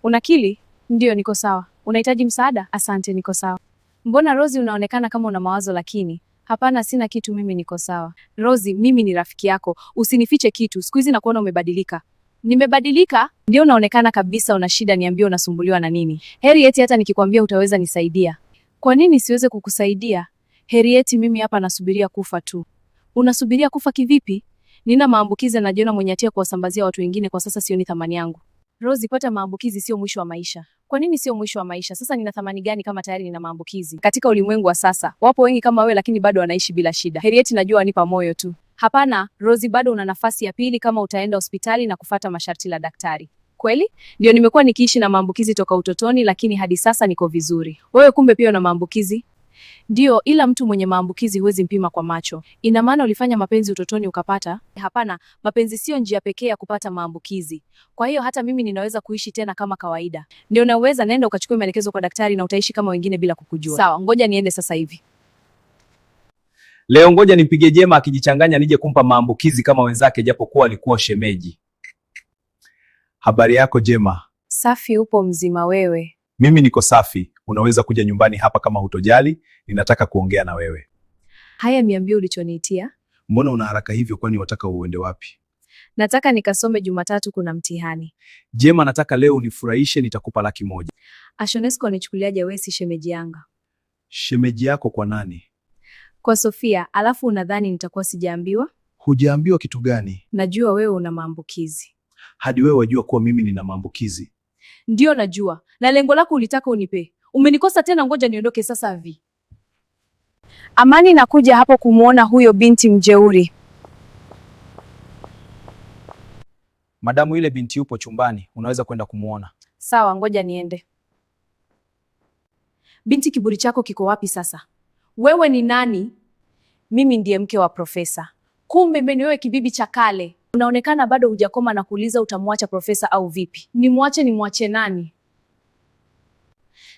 Unakili? Ndio, niko sawa. Unahitaji msaada? Asante, niko sawa. Mbona Rozi unaonekana kama una mawazo lakini? Hapana, sina kitu, mimi niko sawa. Rozi, mimi ni rafiki yako. Usinifiche kitu. Siku hizi nakuona umebadilika. Nimebadilika? Ndio, unaonekana kabisa una shida, niambie unasumbuliwa na nini? Harriet, hata nikikwambia utaweza nisaidia. Kwa nini siweze kukusaidia? Harriet, mimi hapa nasubiria kufa tu. Unasubiria kufa kivipi? Nina maambukizi na najiona mwenye hatia kuwasambazia watu wengine, kwa sasa sioni thamani yangu. Rozi, pata maambukizi sio mwisho wa maisha. Kwa nini sio mwisho wa maisha? Sasa nina thamani gani kama tayari nina maambukizi? Katika ulimwengu wa sasa, wapo wengi kama wewe lakini bado wanaishi bila shida. Harriet, najua wanipa moyo tu. Hapana, Rozi, bado una nafasi ya pili kama utaenda hospitali na kufata masharti la daktari. Kweli? Ndio, nimekuwa nikiishi na maambukizi toka utotoni lakini hadi sasa niko vizuri. Wewe kumbe pia una maambukizi? Ndio, ila mtu mwenye maambukizi huwezi mpima kwa macho. Ina maana ulifanya mapenzi utotoni ukapata? Hapana, mapenzi sio njia pekee ya kupata maambukizi. Kwa hiyo hata mimi ninaweza kuishi tena kama kawaida. Ndio, naweza. Nenda ukachukue maelekezo kwa daktari na utaishi kama wengine bila kukujua. Sawa, ngoja niende sasa hivi. Leo ngoja nimpige Jema akijichanganya nije kumpa maambukizi kama wenzake japokuwa alikuwa shemeji. Habari yako Jema? Safi, upo mzima wewe? Mimi niko safi. Unaweza kuja nyumbani hapa kama hutojali, ninataka kuongea na wewe. Haya, niambie ulichoniitia. Mbona una haraka hivyo, kwani wataka uende wapi? Nataka nikasome Jumatatu, kuna mtihani. Jema, nataka leo unifurahishe, nitakupa 100,000. Ashonesko anichukuliaje wewe si shemeji yanga? Shemeji yako kwa nani? Kwa Sofia. Alafu unadhani nitakuwa sijaambiwa? Hujaambiwa kitu gani? Najua wewe una maambukizi. Hadi wewe wajua kuwa mimi nina maambukizi? Ndio najua. Na lengo lako ulitaka unipe. Umenikosa tena, ngoja niondoke sasa hivi. Amani, nakuja hapo kumuona huyo binti mjeuri. Madamu, ile binti yupo chumbani, unaweza kwenda kumuona. Sawa, ngoja niende. Binti, kiburi chako kiko wapi sasa? Wewe ni nani? Mimi ndiye mke wa profesa. Kumbe mimi wewe kibibi cha kale. Unaonekana bado hujakoma na kuuliza utamwacha profesa au vipi? Nimwache nani?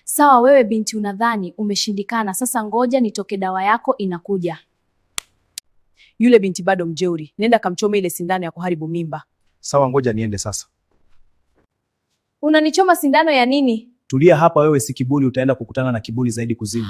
Sawa, wewe binti unadhani umeshindikana. Sasa ngoja nitoke, dawa yako inakuja. Yule binti bado mjeuri. Nenda kamchome ile sindano ya kuharibu mimba. Sawa, ngoja niende sasa. Unanichoma sindano ya nini? Tulia hapa, wewe si kiburi, utaenda kukutana na kiburi zaidi kuzimu.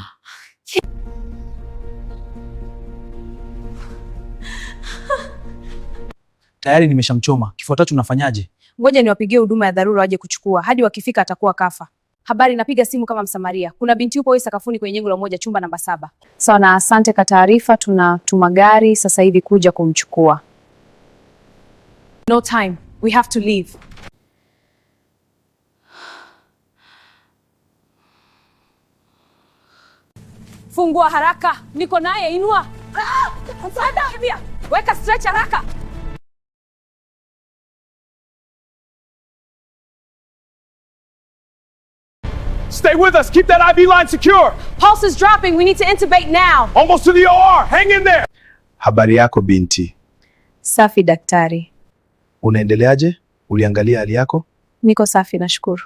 Tayari nimeshamchoma. Kifuatacho tunafanyaje? Ngoja niwapigie huduma ya dharura waje kuchukua. Hadi wakifika atakuwa kafa. Habari, napiga simu kama msamaria. Kuna binti yupo wewe sakafuni kwenye jengo la 1 chumba namba 7. Sawa, na asante kwa taarifa. Tunatuma gari sasa hivi kuja kumchukua. No time. We have to leave. Fungua haraka. Niko naye, inua. Sasa weka stretch haraka. Stay with us. Keep that IV line secure. Pulse is dropping. We need to intubate now. Almost to the OR. Hang in there. Habari yako binti? Safi daktari. Unaendeleaje? Uliangalia hali yako? Niko safi, nashukuru.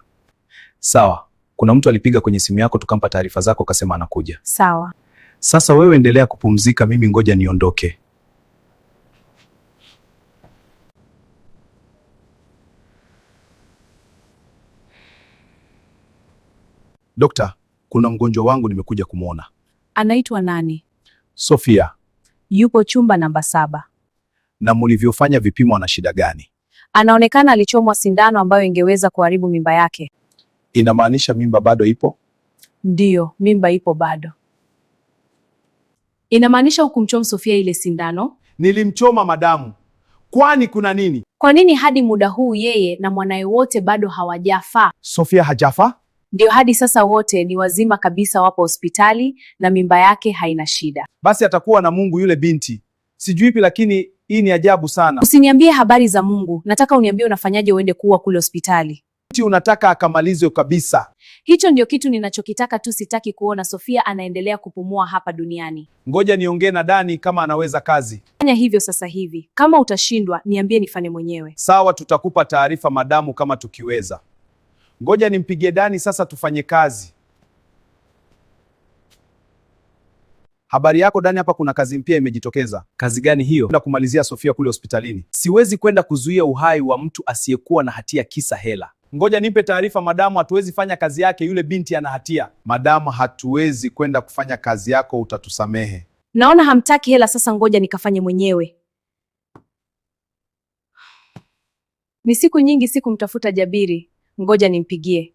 Sawa. Kuna mtu alipiga kwenye simu yako tukampa taarifa zako akasema anakuja. Sawa. Sasa wewe endelea kupumzika, mimi ngoja niondoke. Dokta, kuna mgonjwa wangu nimekuja kumuona. Anaitwa nani? Sofia. Yupo chumba namba 7. Na mlivyofanya vipimo ana shida gani? Anaonekana alichomwa sindano ambayo ingeweza kuharibu mimba yake. Inamaanisha mimba bado ipo? Ndiyo, mimba ipo bado. Inamaanisha hukumchoma Sofia ile sindano? Nilimchoma madamu. Kwani kuna nini? Kwa nini hadi muda huu yeye na mwanae wote bado hawajafa? Sofia hajafa? Ndio, hadi sasa wote ni wazima kabisa, wapo hospitali na mimba yake haina shida. Basi atakuwa na Mungu yule binti. Sijui ipi, lakini hii ni ajabu sana. Usiniambie habari za Mungu. Nataka uniambie unafanyaje uende kuwa kule hospitali. Binti unataka akamalizwe kabisa. Hicho ndio kitu ninachokitaka tu, sitaki kuona Sofia anaendelea kupumua hapa duniani. Ngoja niongee na Dani kama anaweza kazi. Fanya hivyo sasa hivi. Kama utashindwa, niambie nifanye mwenyewe. Sawa, tutakupa taarifa madamu kama tukiweza. Ngoja nimpigie Dani sasa tufanye kazi. Habari yako Dani, hapa kuna kazi mpya imejitokeza. Kazi gani hiyo? Na kumalizia Sofia kule hospitalini. Siwezi kwenda kuzuia uhai wa mtu asiyekuwa na hatia kisa hela. Ngoja nipe taarifa madamu, hatuwezi fanya kazi yake, yule binti ana hatia. Madamu, hatuwezi kwenda kufanya kazi yako, utatusamehe. Naona hamtaki hela, sasa ngoja nikafanye mwenyewe. Ni siku nyingi sikumtafuta Jabiri, ngoja nimpigie.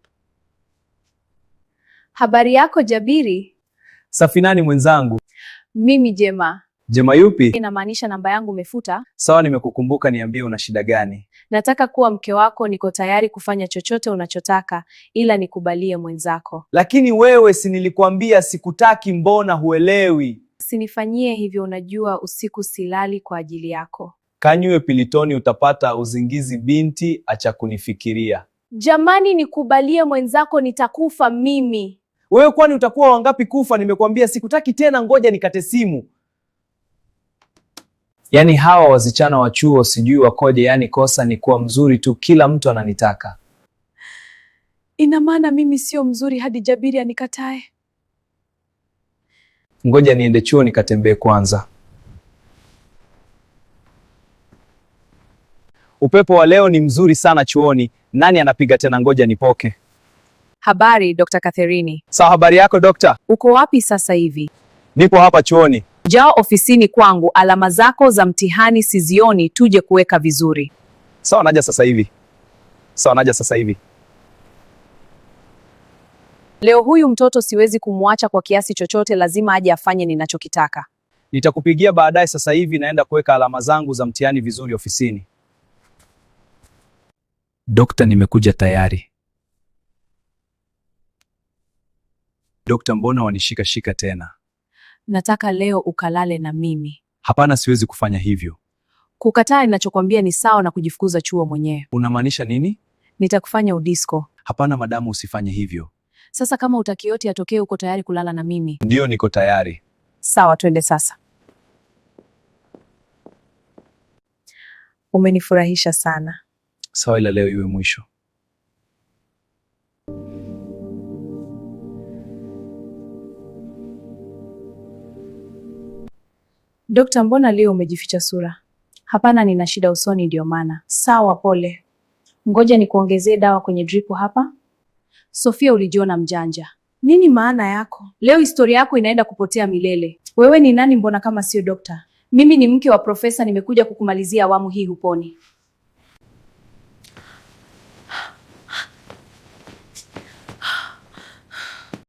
Habari yako Jabiri? Safinani mwenzangu. Mimi Jema. Jema yupi? Inamaanisha namba yangu umefuta? Sawa, nimekukumbuka, niambie una shida gani? Nataka kuwa mke wako, niko tayari kufanya chochote unachotaka, ila nikubalie mwenzako. Lakini wewe si nilikwambia sikutaki, mbona huelewi? Usinifanyie hivyo, unajua usiku silali kwa ajili yako. Kanywe pilitoni utapata uzingizi binti, acha kunifikiria. Jamani, nikubalie mwenzako, nitakufa mimi. Wewe kwani utakuwa wangapi kufa? Nimekwambia sikutaki tena, ngoja nikate simu. Yaani hawa wasichana wa chuo sijui wakoje, yani kosa ni kuwa mzuri tu, kila mtu ananitaka. Ina maana mimi sio mzuri hadi Jabiri anikatae? Ngoja niende chuo nikatembee kwanza. Upepo wa leo ni mzuri sana chuoni. Nani anapiga tena? Ngoja nipoke. Habari Dr. Catherine. Sawa, habari yako dokta? Uko wapi sasa hivi? Nipo hapa chuoni. Jao ofisini kwangu, alama zako za mtihani sizioni, tuje kuweka vizuri. Sawa, naja sasa hivi. Sawa, naja sasa hivi. Leo huyu mtoto siwezi kumwacha kwa kiasi chochote, lazima aje afanye ninachokitaka. Nitakupigia baadaye, sasa hivi naenda kuweka alama zangu za mtihani vizuri ofisini. Dokta, nimekuja tayari. Dokta, mbona wanishika tena? Nataka leo ukalale na mimi. Hapana, siwezi kufanya hivyo. Kukataa ninachokwambia ni sawa na kujifukuza chuo mwenyewe. Unamaanisha nini? Nitakufanya udisko. Hapana madamu, usifanye hivyo. Sasa kama utaki yote yatokee, uko tayari kulala na mimi? Ndiyo, niko tayari. Sawa, twende sasa. Umenifurahisha sana. Sawa, ila leo iwe mwisho. Dokta, mbona leo umejificha sura? Hapana, nina shida usoni ndio maana. Sawa, pole. Ngoja nikuongezee dawa kwenye dripu hapa. Sofia, ulijiona mjanja. Nini maana yako? Leo historia yako inaenda kupotea milele. Wewe ni nani mbona kama sio dokta? Mimi ni mke wa profesa, nimekuja kukumalizia awamu hii, huponi.